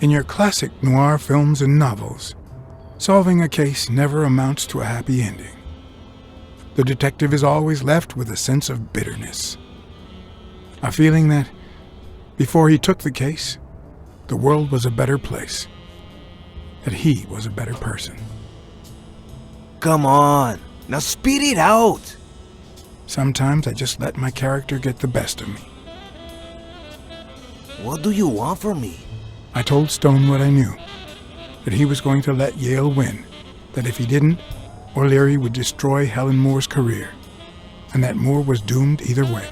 In your classic noir films and novels, solving a case never amounts to a happy ending. The detective is always left with a sense of bitterness. A feeling that, before he took the case, the world was a better place. That he was a better person. Come on, now speed it out! Sometimes I just let my character get the best of me. What do you want from me? I told Stone what I knew. That he was going to let Yale win. That if he didn't, O'Leary would destroy Helen Moore's career. And that Moore was doomed either way.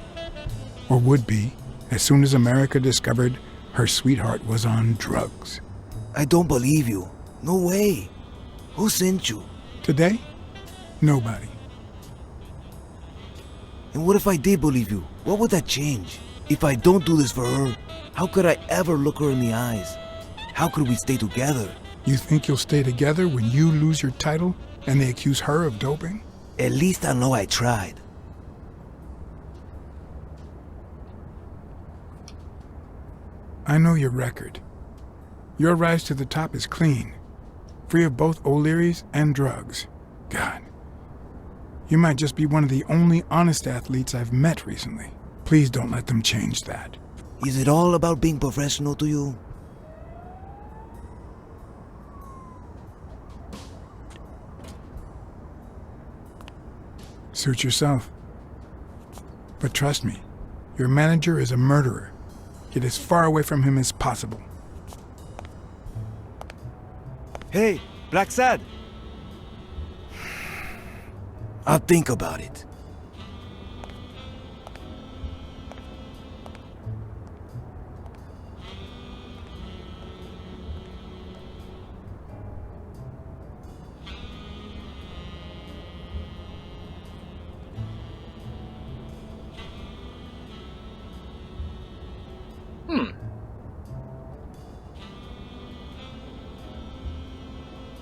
Or would be, as soon as America discovered her sweetheart was on drugs. I don't believe you. No way. Who sent you? Today? Nobody. And what if I did believe you? What would that change? If I don't do this for her, how could I ever look her in the eyes? How could we stay together? You think you'll stay together when you lose your title and they accuse her of doping? At least I know I tried. I know your record. Your rise to the top is clean, free of both O'Leary's and drugs. God, you might just be one of the only honest athletes I've met recently. Please don't let them change that. Is it all about being professional to you? Suit yourself. But trust me, your manager is a murderer. Get as far away from him as possible. Hey, Blacksad! I'll think about it.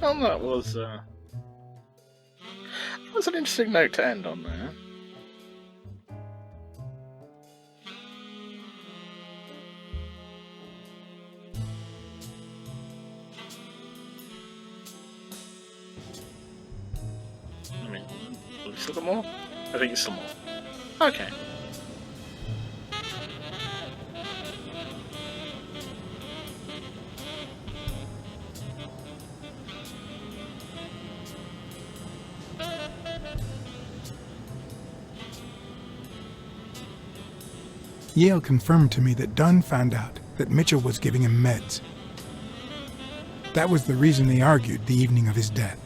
Well, that was an interesting note to end on there. I mean, have we still got more? I think it's some more. Okay. Yale confirmed to me that Dunn found out that Mitchell was giving him meds. That was the reason they argued the evening of his death.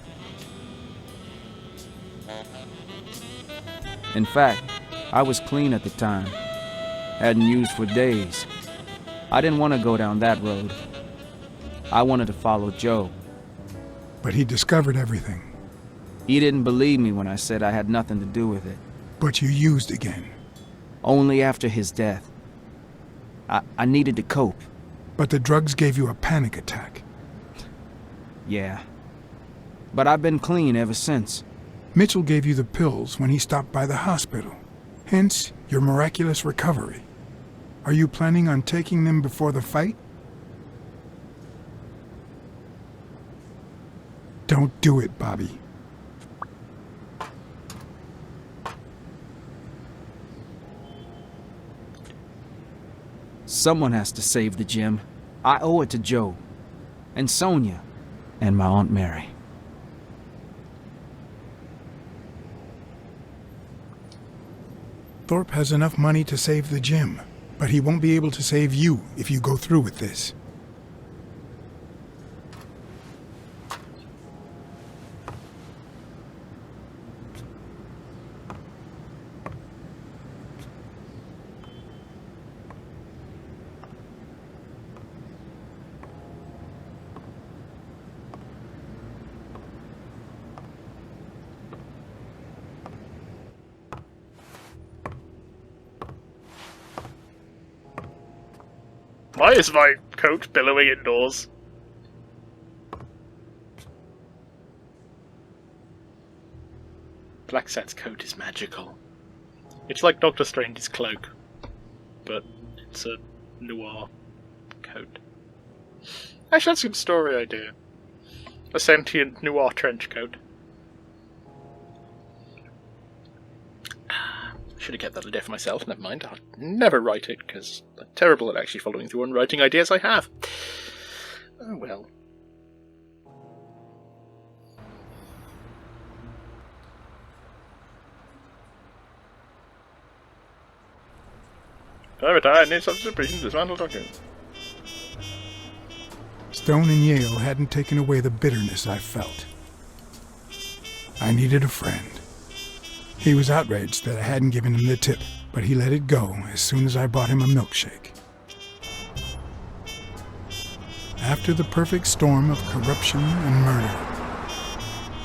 In fact, I was clean at the time. Hadn't used for days. I didn't want to go down that road. I wanted to follow Joe. But he discovered everything. He didn't believe me when I said I had nothing to do with it. But you used again. Only after his death. I needed to cope. But the drugs gave you a panic attack. Yeah. But I've been clean ever since. Mitchell gave you the pills when he stopped by the hospital. Hence, your miraculous recovery. Are you planning on taking them before the fight? Don't do it, Bobby. Someone has to save the gym. I owe it to Joe, and Sonia, and my Aunt Mary. Thorpe has enough money to save the gym, but he won't be able to save you if you go through with this. Why is my coat billowing indoors? Blacksad's coat is magical. It's like Doctor Strange's cloak, but it's a noir coat. Actually, that's a good story idea. A sentient noir trench coat. Should have kept that idea for myself. Never mind. I'll never write it because I'm terrible at actually following through on writing ideas I have. Oh well. Private eye needs substitution dismantle document. Stone and Yale hadn't taken away the bitterness I felt. I needed a friend. He was outraged that I hadn't given him the tip, but he let it go as soon as I bought him a milkshake. After the perfect storm of corruption and murder,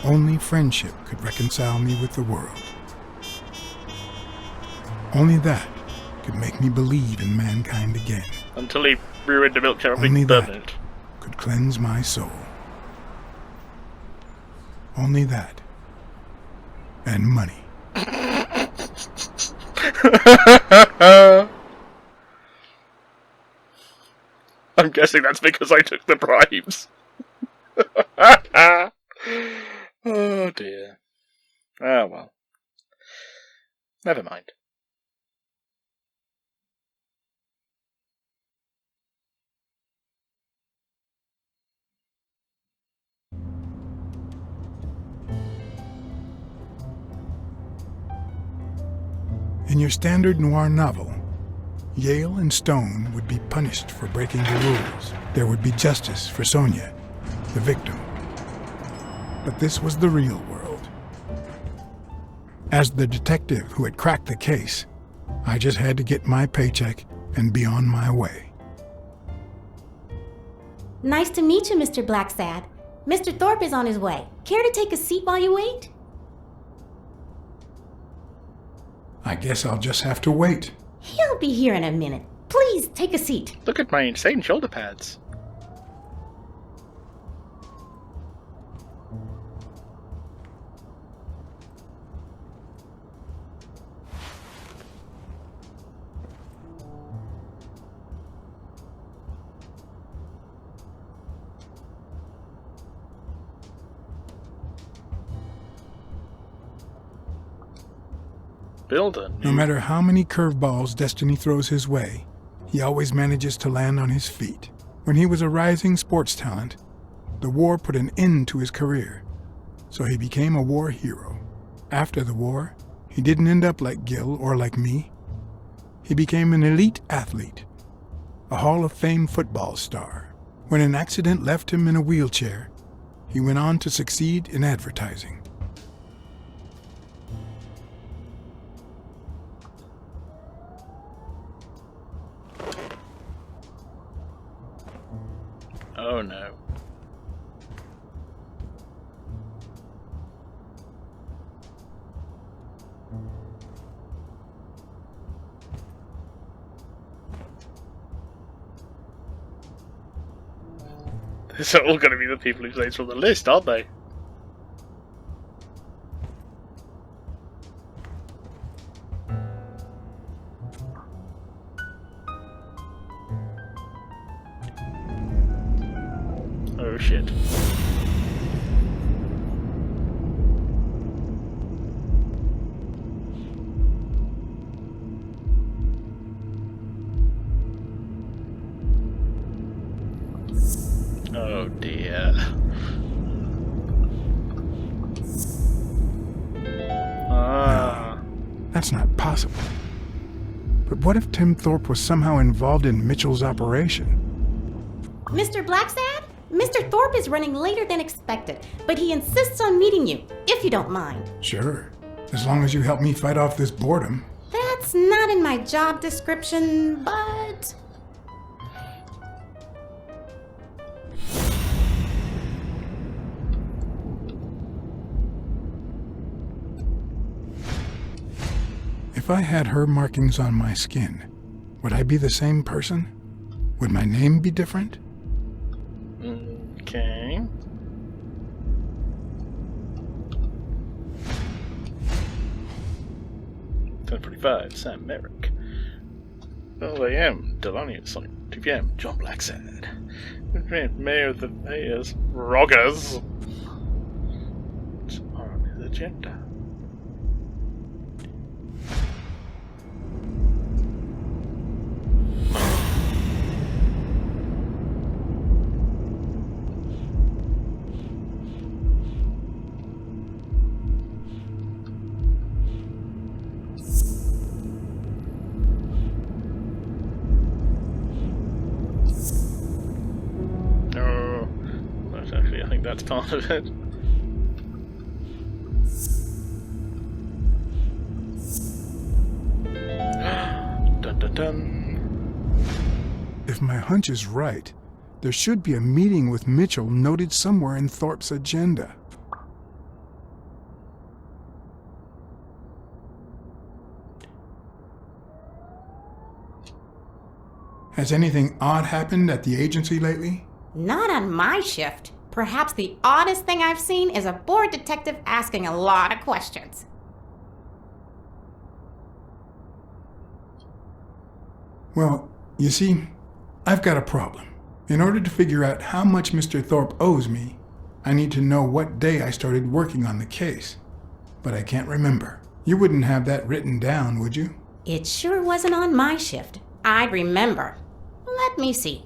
only friendship could reconcile me with the world. Only that could make me believe in mankind again. Until he ruined the milkshake and Only burned that it. could cleanse my soul. Only that. And money. I'm guessing that's because I took the bribes. Oh dear. Ah well. Never mind. In your standard noir novel, Yale and Stone would be punished for breaking the rules. There would be justice for Sonia, the victim. But this was the real world. As the detective who had cracked the case, I just had to get my paycheck and be on my way. Nice to meet you, Mr. Blacksad. Mr. Thorpe is on his way. Care to take a seat while you wait? I guess I'll just have to wait. He'll be here in a minute. Please, take a seat. Look at my insane shoulder pads. Builder. No matter how many curveballs destiny throws his way, he always manages to land on his feet. When he was a rising sports talent, the war put an end to his career, so he became a war hero. After the war, he didn't end up like Gil or like me. He became an elite athlete, a Hall of Fame football star. When an accident left him in a wheelchair, he went on to succeed in advertising. Oh no. These are all going to be the people who say from the list, aren't they? Oh shit. Oh dear. Ah. That's not possible. But what if Tim Thorpe was somehow involved in Mitchell's operation? Mr. Blacksad? Mr. Thorpe is running later than expected, but he insists on meeting you, if you don't mind. Sure, as long as you help me fight off this boredom. That's not in my job description, but... If I had her markings on my skin, would I be the same person? Would my name be different? Okay. $10:45, Sam Merrick. 12 a.m. Delaney at Sonic 2 PM. John Blacksad. Mayor of the Mayors. Roggers. What's on his agenda? I think that's part of it. Dun dun dun. If my hunch is right, there should be a meeting with Mitchell noted somewhere in Thorpe's agenda. Has anything odd happened at the agency lately? Not on my shift. Perhaps the oddest thing I've seen is a bored detective asking a lot of questions. Well, you see, I've got a problem. In order to figure out how much Mr. Thorpe owes me, I need to know what day I started working on the case. But I can't remember. You wouldn't have that written down, would you? It sure wasn't on my shift. I'd remember. Let me see.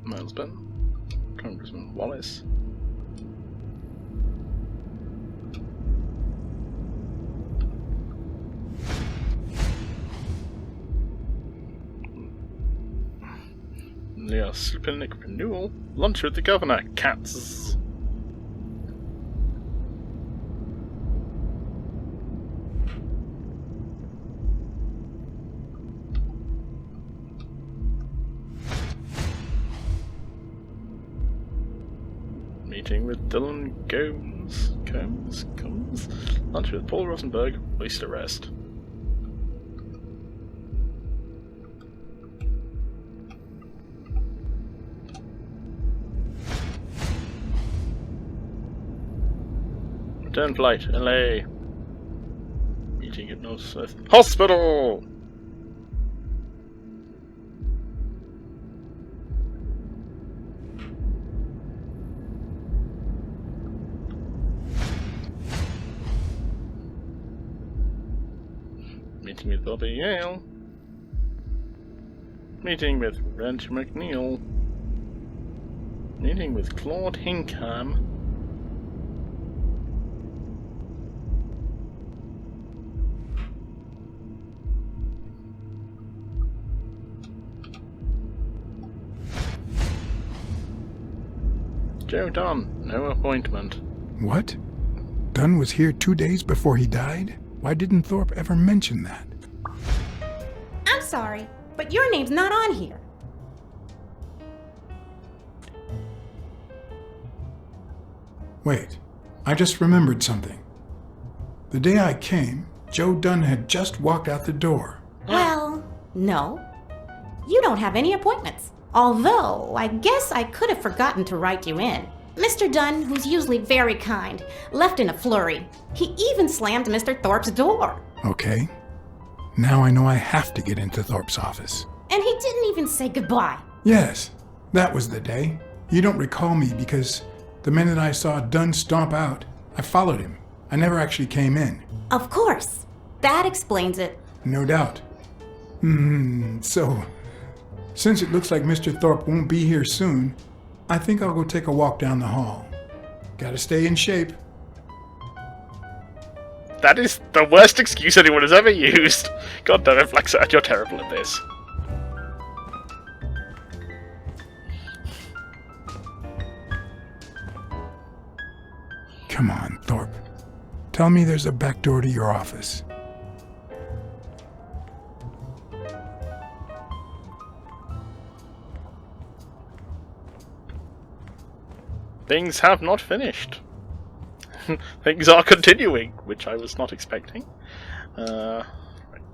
Milesburn. Congressman Wallace. Yeah, Supernic renewal. Lunch with the governor. Cats. Meeting with Dylan Combs. Lunch with Paul Rosenberg. Least arrest. Return flight, LA. Meeting at North Hospital! Meeting with Bobby Yale. Meeting with Reg McNeil. Meeting with Claude Hinckham. Joe Dunn, no appointment. What? Dunn was here 2 days before he died? Why didn't Thorpe ever mention that? I'm sorry, but your name's not on here. Wait, I just remembered something. The day I came, Joe Dunn had just walked out the door. Well, no. You don't have any appointments. Although, I guess I could have forgotten to write you in. Mr. Dunn, who's usually very kind, left in a flurry. He even slammed Mr. Thorpe's door. Okay. Now I know I have to get into Thorpe's office. And he didn't even say goodbye. Yes, that was the day. You don't recall me because the minute I saw Dunn stomp out, I followed him. I never actually came in. Of course. That explains it. No doubt. So, since it looks like Mr. Thorpe won't be here soon, I think I'll go take a walk down the hall. Gotta stay in shape. That is the worst excuse anyone has ever used. God damn it, Blacksad, you're terrible at this. Come on, Thorpe. Tell me there's a back door to your office. Things have not finished. Things are continuing, which I was not expecting. I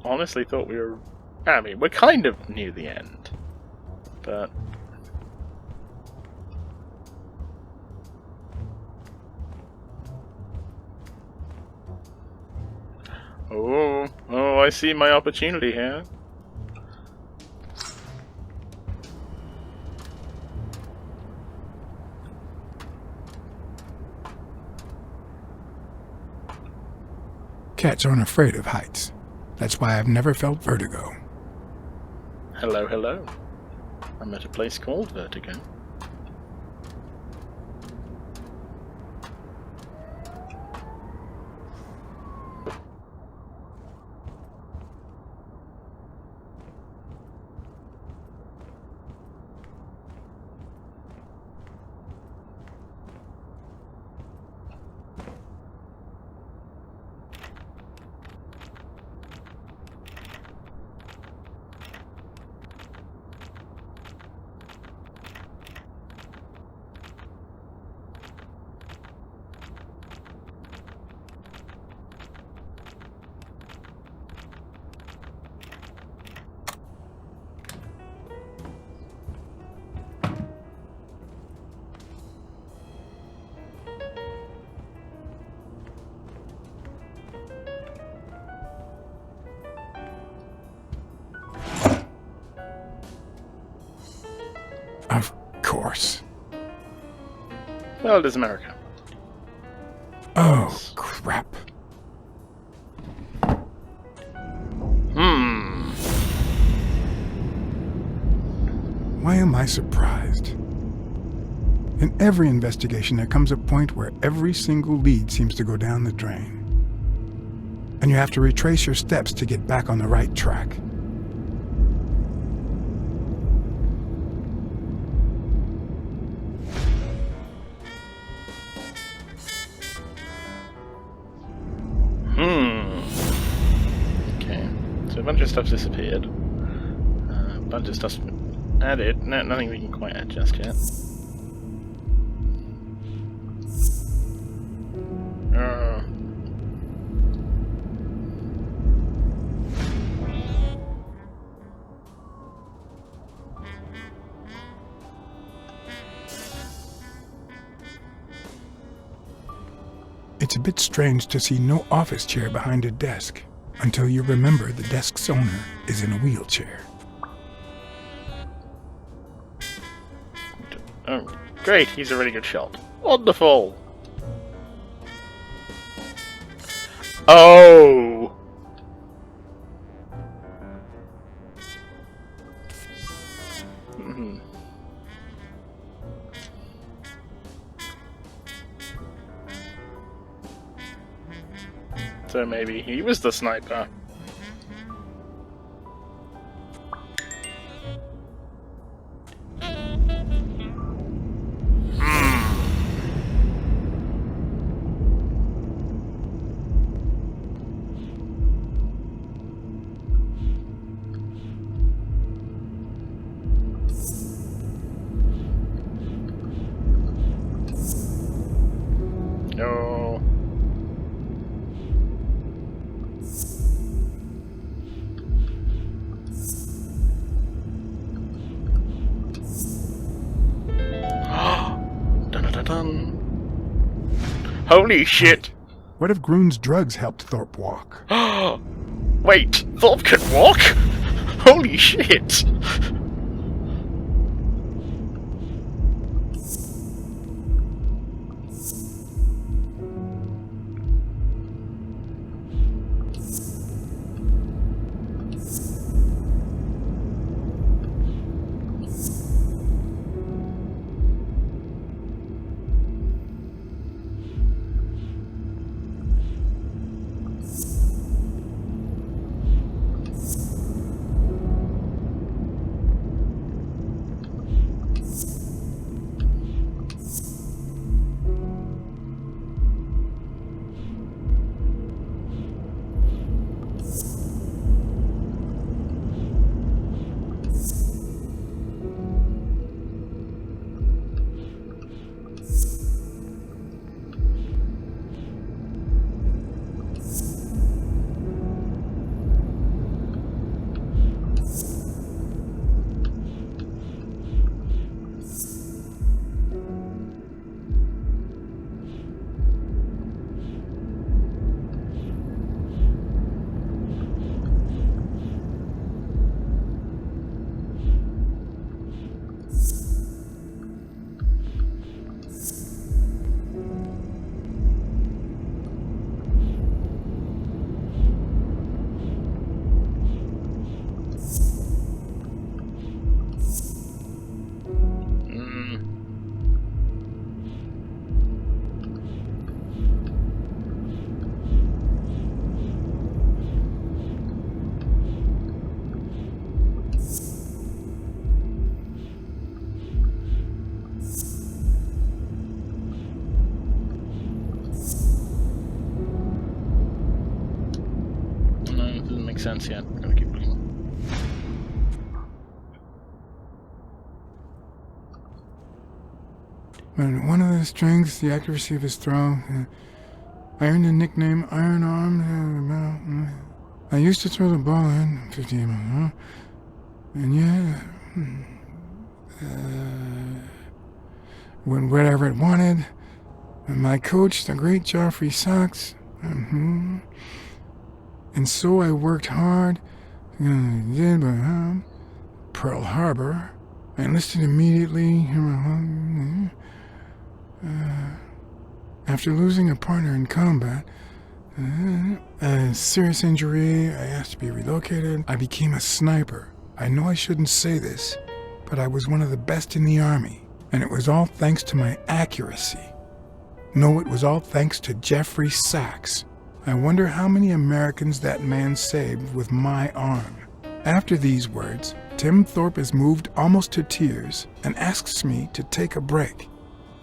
honestly thought we were... I mean, we're kind of near the end. But... Oh, I see my opportunity here. Cats aren't afraid of heights. That's why I've never felt vertigo. Hello, hello. I'm at a place called Vertigo. Of course. Well, it is America. Oh, crap. Why am I surprised? In every investigation, there comes a point where every single lead seems to go down the drain. And you have to retrace your steps to get back on the right track. Okay, so a bunch of stuff disappeared. A bunch of stuff's been added. No, nothing we can quite add just yet. It's a bit strange to see no office chair behind a desk, until you remember the desk's owner is in a wheelchair. Oh, great, he's a really good shot. Wonderful! Oh! So maybe he was the sniper. No. Dun-dun-dun-dun. Holy shit! What if Groon's drugs helped Thorpe walk? Wait, Thorpe can walk? Holy shit! makes sense, yeah. I'm gonna keep looking. But one of the strengths, the accuracy of his throw. I earned the nickname Iron Arm. I used to throw the ball in 50 miles, and yeah, wherever it wanted. And my coach, the great Joffrey Sachs, and so I worked hard. Pearl Harbor. I enlisted immediately. After losing a partner in combat, a serious injury, I asked to be relocated. I became a sniper. I know I shouldn't say this, but I was one of the best in the army, and it was all thanks to my accuracy. No, it was all thanks to Jeffrey Sachs. I wonder how many Americans that man saved with my arm. After these words, Tim Thorpe is moved almost to tears and asks me to take a break.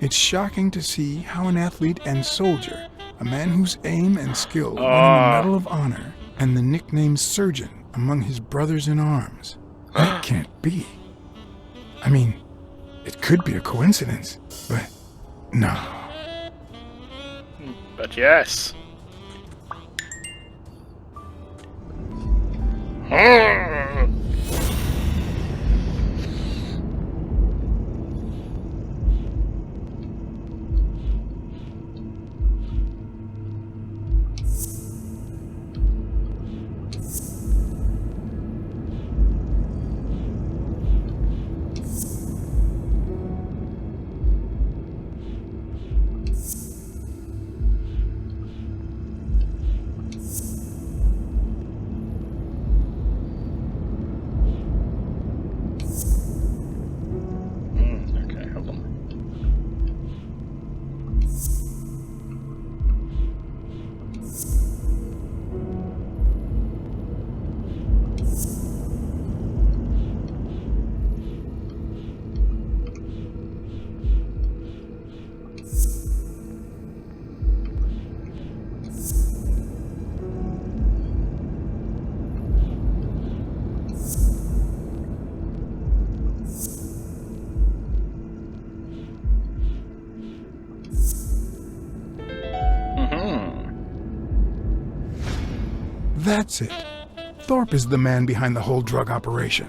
It's shocking to see how an athlete and soldier, a man whose aim and skill won him a Medal of Honor and the nickname Surgeon among his brothers in arms. That can't be. I mean, it could be a coincidence, but no. But yes. That's it. Thorpe is the man behind the whole drug operation.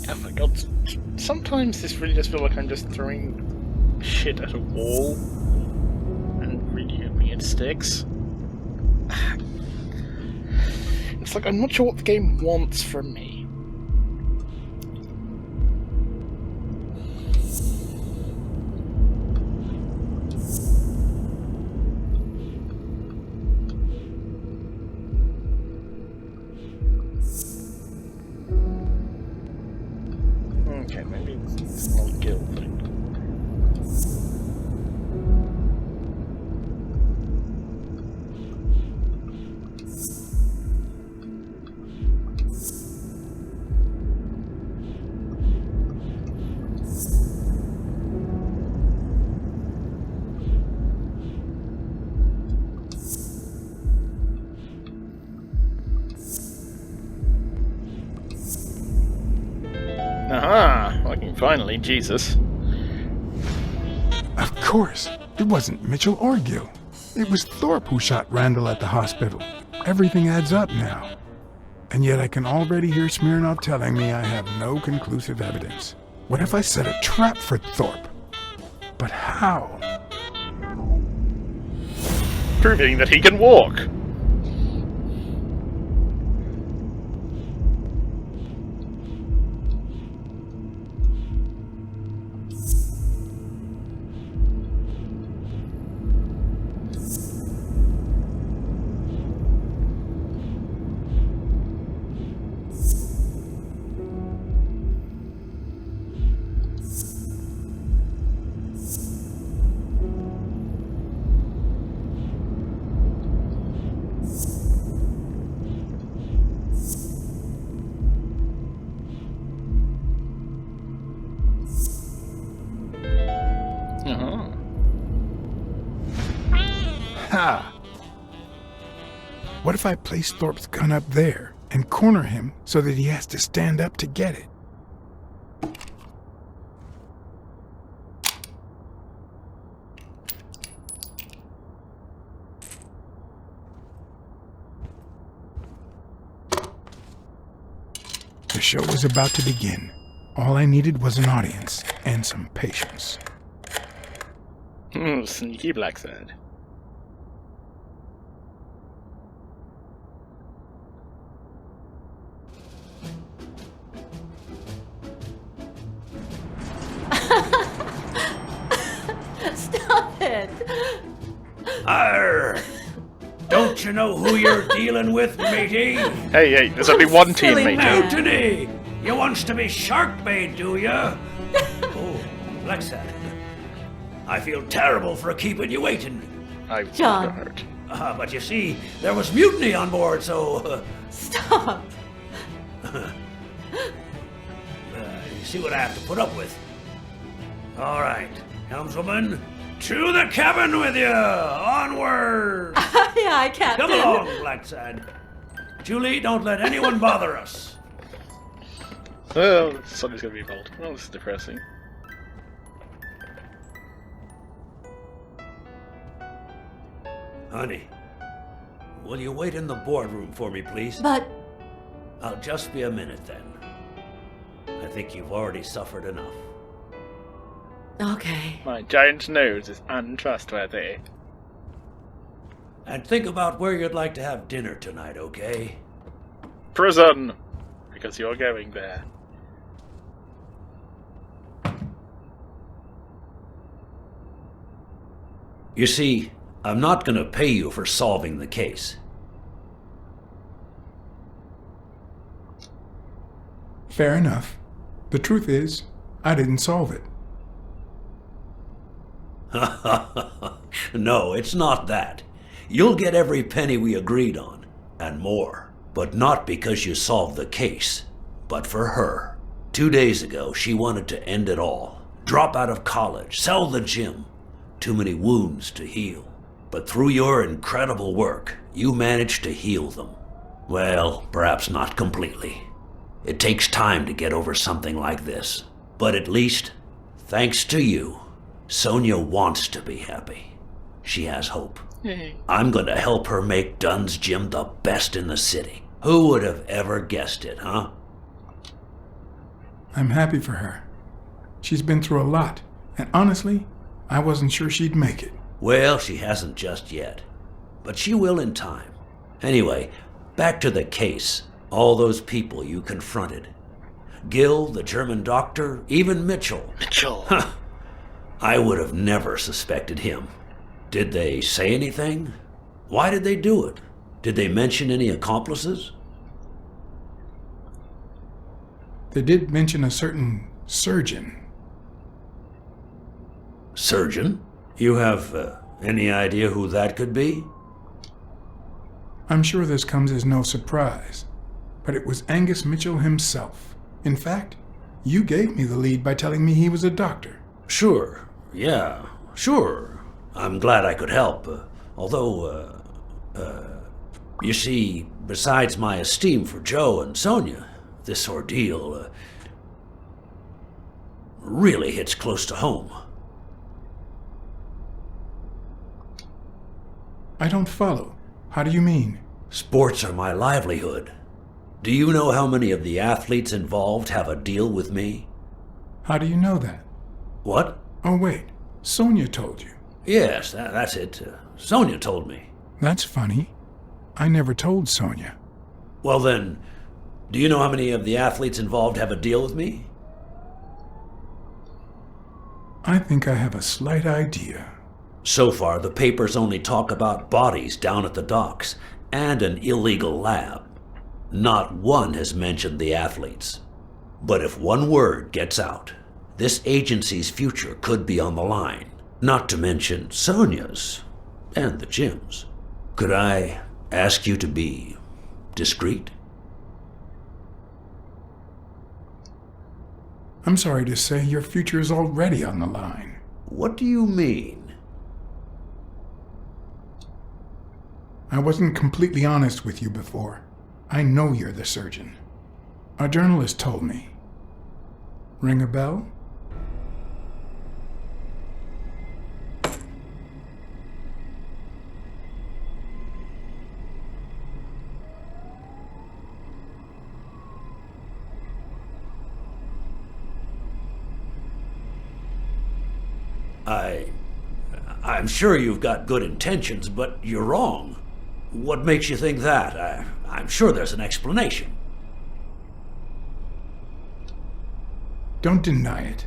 Oh my god, sometimes this really does feel like I'm just throwing shit at a wall and really hoping it sticks. It's like I'm not sure what the game wants from me. Okay, maybe it's an old guild thing. Aha! Working finally, Jesus. Of course, it wasn't Mitchell or Gil. It was Thorpe who shot Randall at the hospital. Everything adds up now. And yet I can already hear Smirnov telling me I have no conclusive evidence. What if I set a trap for Thorpe? But how? Proving that he can walk! Ha! What if I place Thorpe's gun up there and corner him so that he has to stand up to get it? The show was about to begin. All I needed was an audience and some patience. Sneaky Blacksad. Stop it! Arr! Don't you know who you're dealing with, matey? Hey, there's only one team, Silly mate. man. Mutiny! You wants to be shark-bait, do ya? Oh, Blacksad. I feel terrible for keeping you waiting. I John. got hurt. But you see, there was mutiny on board, so... Stop! you see what I have to put up with. All right, helmswoman, to the cabin with you! Onward! Aye, Captain. Come along, Blacksad. Julie, don't let anyone bother us. Oh, Sonia's gonna be involved. Well, this is depressing. Honey, will you wait in the boardroom for me, please? But I'll just be a minute then. I think you've already suffered enough. okay. My giant nose is untrustworthy. And think about where you'd like to have dinner tonight, okay? Prison! Because you're going there. You see, I'm not gonna pay you for solving the case. Fair enough. The truth is, I didn't solve it. No, it's not that. You'll get every penny we agreed on, and more. But not because you solved the case, but for her. 2 days ago, she wanted to end it all. Drop out of college, sell the gym. Too many wounds to heal. But through your incredible work, you managed to heal them. Well, perhaps not completely. It takes time to get over something like this. But at least, thanks to you, Sonia wants to be happy. She has hope. I'm going to help her make Dunn's Gym the best in the city. Who would have ever guessed it, huh? I'm happy for her. She's been through a lot, and honestly, I wasn't sure she'd make it. Well, she hasn't just yet. But she will in time. Anyway, back to the case. All those people you confronted. Gil, the German doctor, even Mitchell. Mitchell! I would have never suspected him. Did they say anything? Why did they do it? Did they mention any accomplices? They did mention a certain surgeon. Surgeon? You have any idea who that could be? I'm sure this comes as no surprise, but it was Angus Mitchell himself. In fact, you gave me the lead by telling me he was a doctor. Sure. Yeah, sure. I'm glad I could help. You see, besides my esteem for Joe and Sonia, this ordeal really hits close to home. I don't follow. How do you mean? Sports are my livelihood. Do you know how many of the athletes involved have a deal with me? How do you know that? What? Oh, wait. Sonia told you. Yes, that's it. Sonia told me. That's funny. I never told Sonia. Well then, do you know how many of the athletes involved have a deal with me? I think I have a slight idea. So far, the papers only talk about bodies down at the docks and an illegal lab. Not one has mentioned the athletes. But if one word gets out, this agency's future could be on the line. Not to mention Sonia's and the gym's. Could I ask you to be discreet? I'm sorry to say your future is already on the line. What do you mean? I wasn't completely honest with you before. I know you're the surgeon. A journalist told me. Ring a bell? I'm sure you've got good intentions, but you're wrong. What makes you think that? I'm sure there's an explanation. Don't deny it.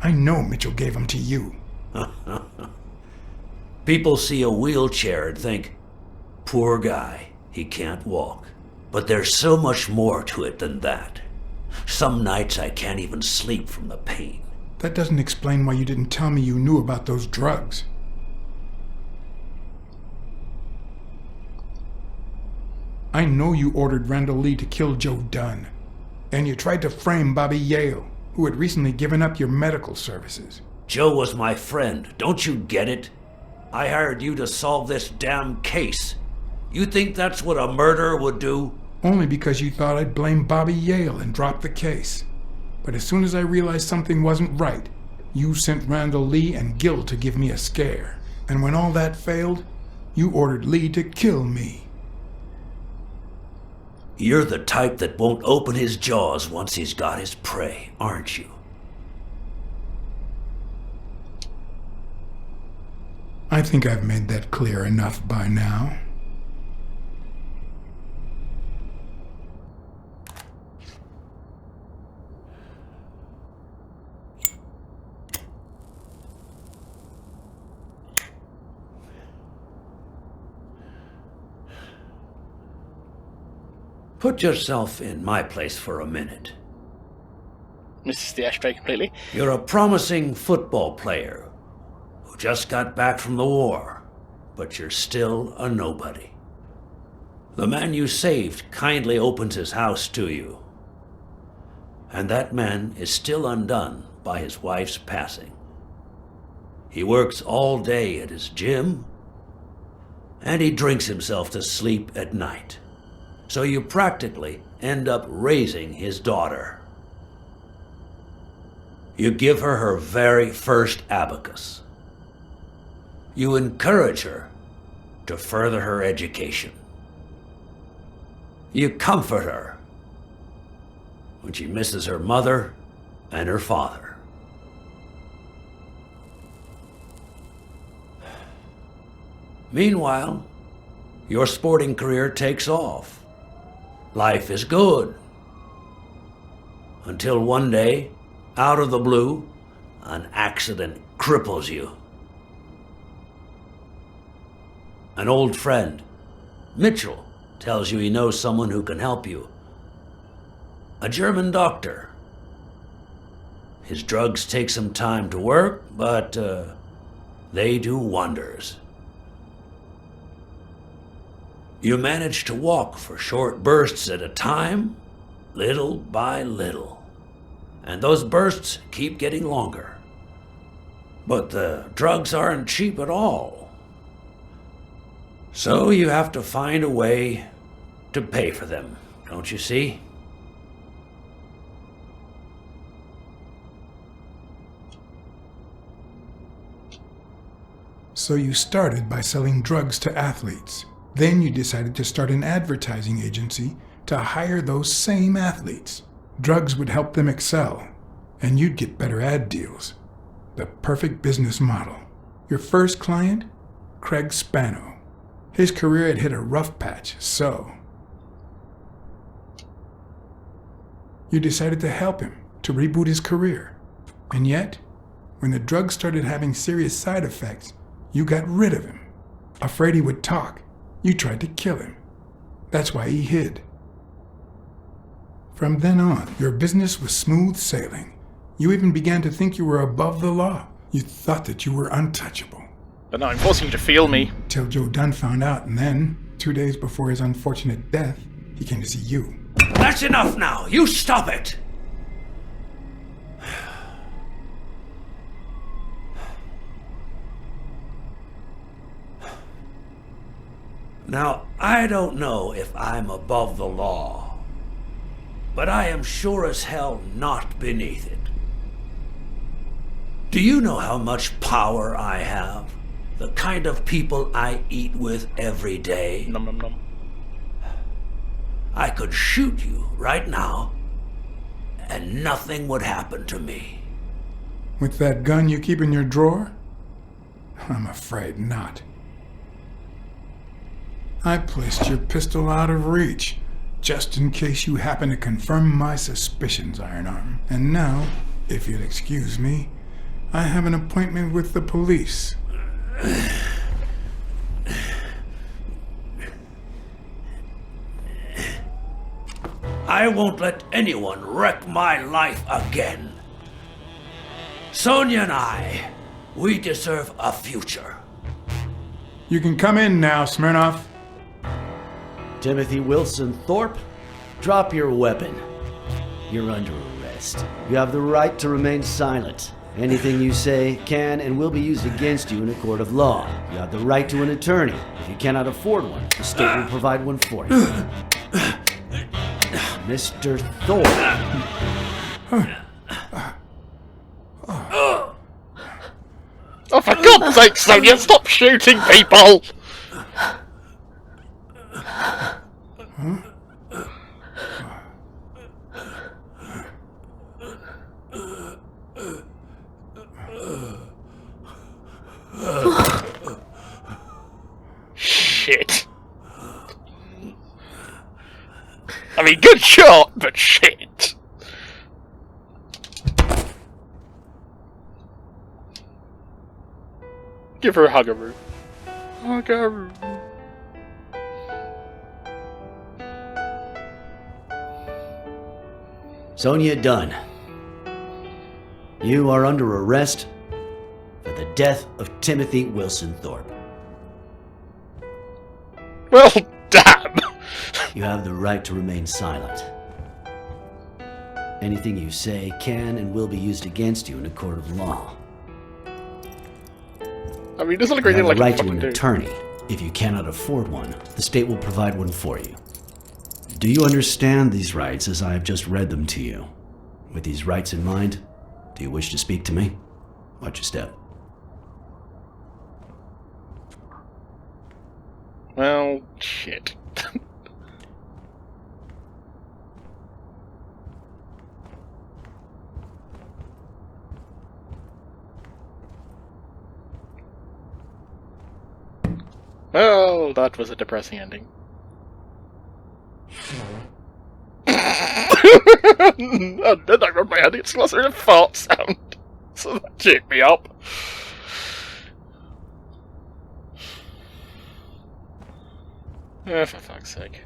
I know Mitchell gave them to you. People see a wheelchair and think, poor guy, he can't walk. But there's so much more to it than that. Some nights I can't even sleep from the pain. That doesn't explain why you didn't tell me you knew about those drugs. I know you ordered Randall Lee to kill Joe Dunn. And you tried to frame Bobby Yale, who had recently given up your medical services. Joe was my friend, don't you get it? I hired you to solve this damn case. You think that's what a murderer would do? Only because you thought I'd blame Bobby Yale and drop the case. But as soon as I realized something wasn't right, you sent Randall Lee and Gil to give me a scare. And when all that failed, you ordered Lee to kill me. You're the type that won't open his jaws once he's got his prey, aren't you? I think I've made that clear enough by now. Put yourself in my place for a minute. Misses the ashtray completely. You're a promising football player who just got back from the war, but you're still a nobody. The man you saved kindly opens his house to you, and that man is still undone by his wife's passing. He works all day at his gym, and he drinks himself to sleep at night. So you practically end up raising his daughter. You give her her very first abacus. You encourage her to further her education. You comfort her when she misses her mother and her father. Meanwhile, your sporting career takes off. Life is good. Until one day, out of the blue, an accident cripples you. An old friend, Mitchell, tells you he knows someone who can help you. A German doctor. His drugs take some time to work, but they do wonders. You manage to walk for short bursts at a time, little by little. And those bursts keep getting longer. But the drugs aren't cheap at all. So you have to find a way to pay for them, don't you see? So you started by selling drugs to athletes. Then you decided to start an advertising agency to hire those same athletes. Drugs would help them excel, and you'd get better ad deals. The perfect business model. Your first client? Craig Spano. His career had hit a rough patch, so you decided to help him, to reboot his career. And yet, when the drugs started having serious side effects, you got rid of him. Afraid he would talk, you tried to kill him. That's why he hid. From then on, your business was smooth sailing. You even began to think you were above the law. You thought that you were untouchable. But now I'm forcing you to feel me. Till Joe Dunn found out, and then, 2 days before his unfortunate death, he came to see you. That's enough now! You stop it! Now, I don't know if I'm above the law, but I am sure as hell not beneath it. Do you know how much power I have? The kind of people I eat with every day? Nom nom nom. I could shoot you right now, and nothing would happen to me. With that gun you keep in your drawer? I'm afraid not. I placed your pistol out of reach, just in case you happen to confirm my suspicions, Ironarm. And now, if you'll excuse me, I have an appointment with the police. I won't let anyone wreck my life again. Sonia and I, we deserve a future. You can come in now, Smirnoff. Timothy Wilson Thorpe, drop your weapon. You're under arrest. You have the right to remain silent. Anything you say can and will be used against you in a court of law. You have the right to an attorney. If you cannot afford one, the state will provide one for you. Mr. Thorpe. Oh, for God's sake, Sonia, stop shooting people! Shit. I mean, good shot, but shit. Give her a huggaroo. Huggaroo. Sonia Dunn. You are under arrest for the death of Timothy Wilson Thorpe. Well, damn. You have the right to remain silent. Anything you say can and will be used against you in a court of law. I mean, it doesn't look You anything have like the right a to fucking an dude. attorney. If you cannot afford one, the state will provide one for you. Do you understand these rights as I have just read them to you? With these rights in mind, do you wish to speak to me? Watch your step. Well, shit. Well, that was a depressing ending. And then I run my head, it's closer to a fart sound. So that cheered me up. For fuck's sake.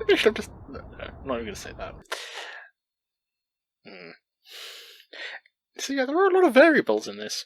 I should have just... No, I'm not even going to say that. So yeah, there are a lot of variables in this.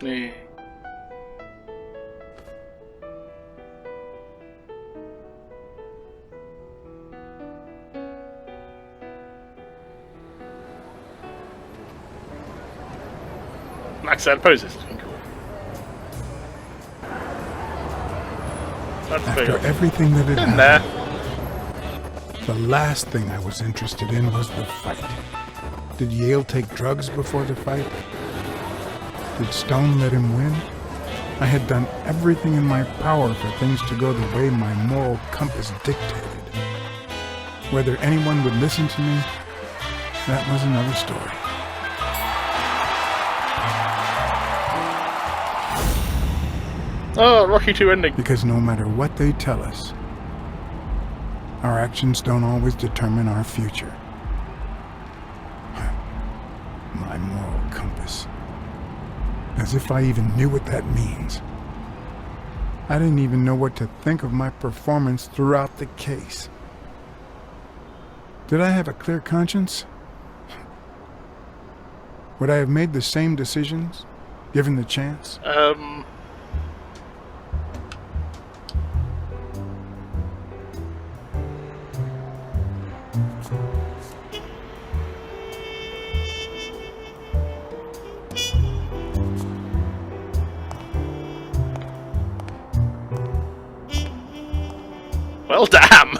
Yeah. Blacksad poses. Looking cool. That's After big. everything that had In happened, there. the last thing I was interested in was the fight. Did Yale take drugs before the fight? Did Stone let him win? I had done everything in my power for things to go the way my moral compass dictated. Whether anyone would listen to me, that was another story. Oh, Rocky 2 ending. Because no matter what they tell us, our actions don't always determine our future. My moral compass. As if I even knew what that means. I didn't even know what to think of my performance throughout the case. Did I have a clear conscience? Would I have made the same decisions, given the chance? Well, damn!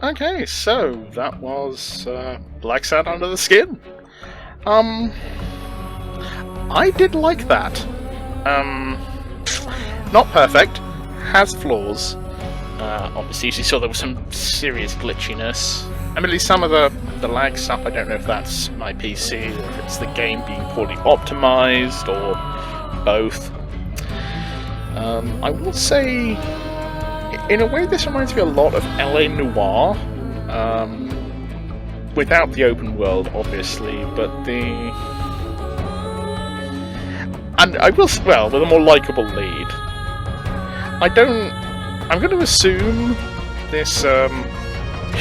Okay, so that was Blacksad Under the Skin. I did like that. Not perfect, has flaws. Obviously, as you saw, there was some serious glitchiness. I mean, at least some of the lag stuff, I don't know if that's my PC, or if it's the game being poorly optimized, or both. I will say, in a way, this reminds me a lot of LA Noire. Without the open world, obviously, but and I will, well, with a more likable lead. I'm going to assume this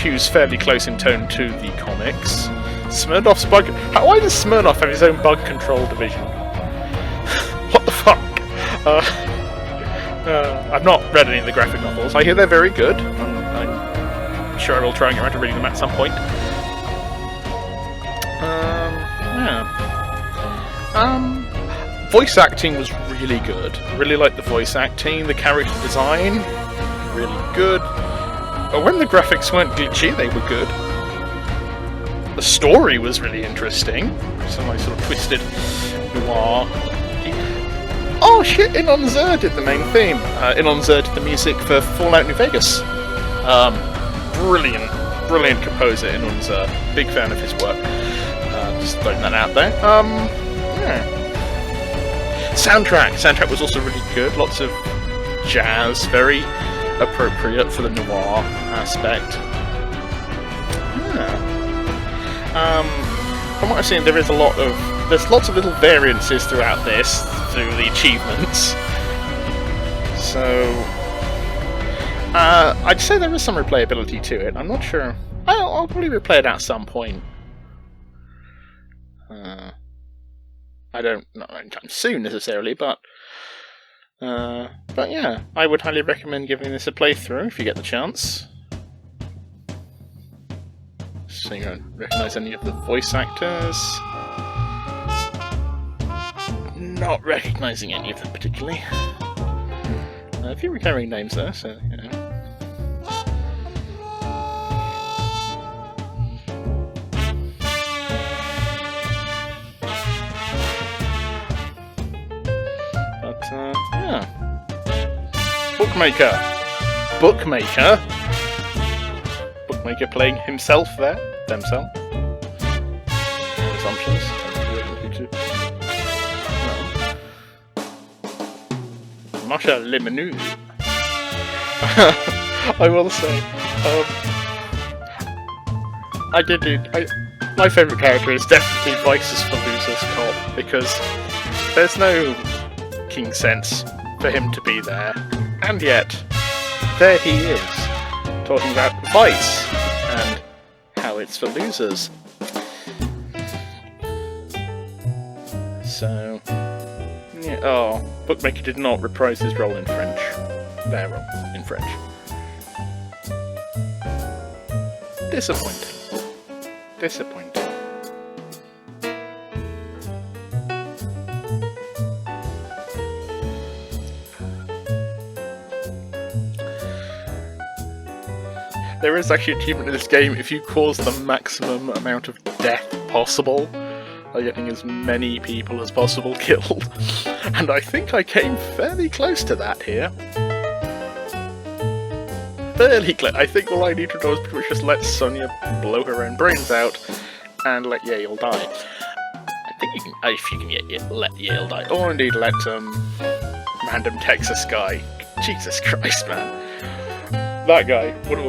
hews fairly close in tone to the comics. Smirnoff's bug... Why does Smirnoff have his own bug control division? What the fuck? I've not read any of the graphic novels. I hear they're very good. I'm sure I will try and get around to reading them at some point. Voice acting was really good. Really liked the voice acting, the character design, really good. But when the graphics weren't glitchy, they were good. The story was really interesting. Some like sort of twisted noir. Oh shit! Inon Zur did the main theme. Inon Zur did the music for Fallout New Vegas. Brilliant composer, Inon Zur. Big fan of his work. Just throwing that out there. Yeah. Soundtrack was also really good. Lots of jazz, very appropriate for the noir aspect. Yeah. From what I've seen, there's lots of little variances throughout this, through the achievements. So, I'd say there is some replayability to it. I'm not sure. I'll probably replay it at some point. Not anytime soon necessarily, but yeah, I would highly recommend giving this a playthrough if you get the chance. So you don't recognise any of the voice actors. not recognising any of them particularly. A few recurring names there, so you know. But yeah, bookmaker playing himself there, themselves. Assumptions. Masha Limonu. I will say, my favourite character is definitely Vices for Losers Cop, because there's no king sense for him to be there, and yet there he is, talking about Vice and how it's for losers. So, yeah, oh, Bookmaker did not reprise his role in French. Their role in French. Disappointing. Disappointing. There is actually an achievement in this game if you cause the maximum amount of death possible by getting as many people as possible killed. And I think I came fairly close to that here. Fairly close. I think all I need to do is pretty much just let Sonia blow her own brains out and let Yale die. I think you can, if you can let Yale die. Or indeed let random Texas guy. Jesus Christ, man. That guy. What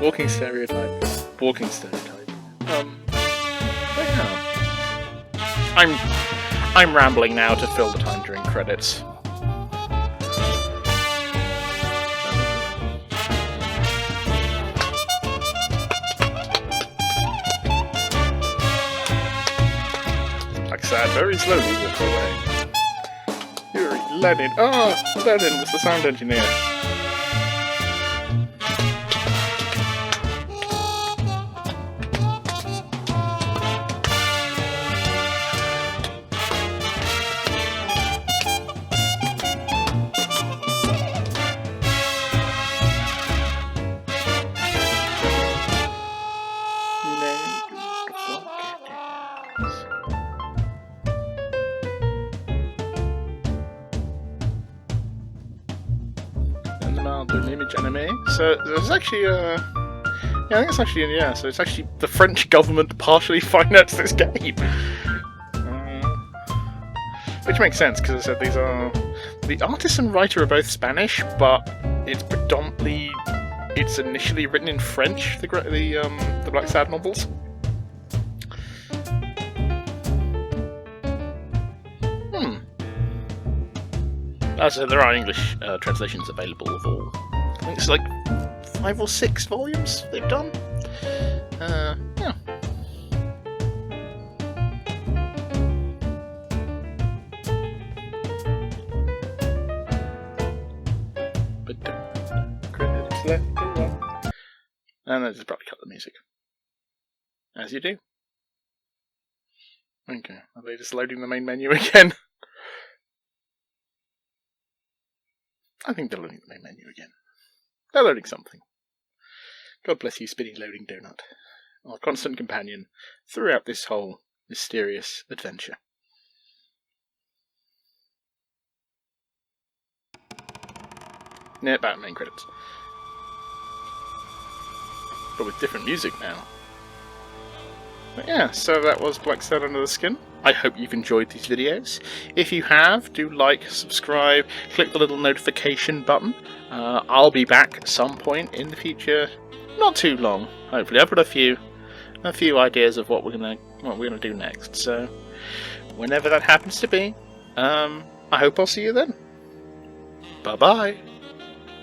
walking stereotype. Walking stereotype. But yeah. I'm rambling now to fill the time during credits. Blacksad very slowly walked away. Yuri, Lenin. Oh, Lenin was the sound engineer. So there's actually yeah, I think it's actually so it's actually the French government partially financed this game, which makes sense because I said these are the artist and writer are both Spanish, but it's predominantly initially written in French. The Blacksad novels. So there are English translations available of all. I think it's like 5 or 6 volumes they've done. Yeah. But credits left go on. And then just probably cut the music. As you do. Okay, are they just loading the main menu again? I think they're loading the main menu again. They're loading something. God bless you, spinning loading donut. Our constant companion throughout this whole mysterious adventure. Yeah, back main credits. But with different music now. But yeah, so that was Blacksad Under the Skin. I hope you've enjoyed these videos. If you have, do like, subscribe, click the little notification button. I'll be back at some point in the future. Not too long, hopefully. I've got a few ideas of what we're gonna do next. So whenever that happens to be, I hope I'll see you then. Bye bye.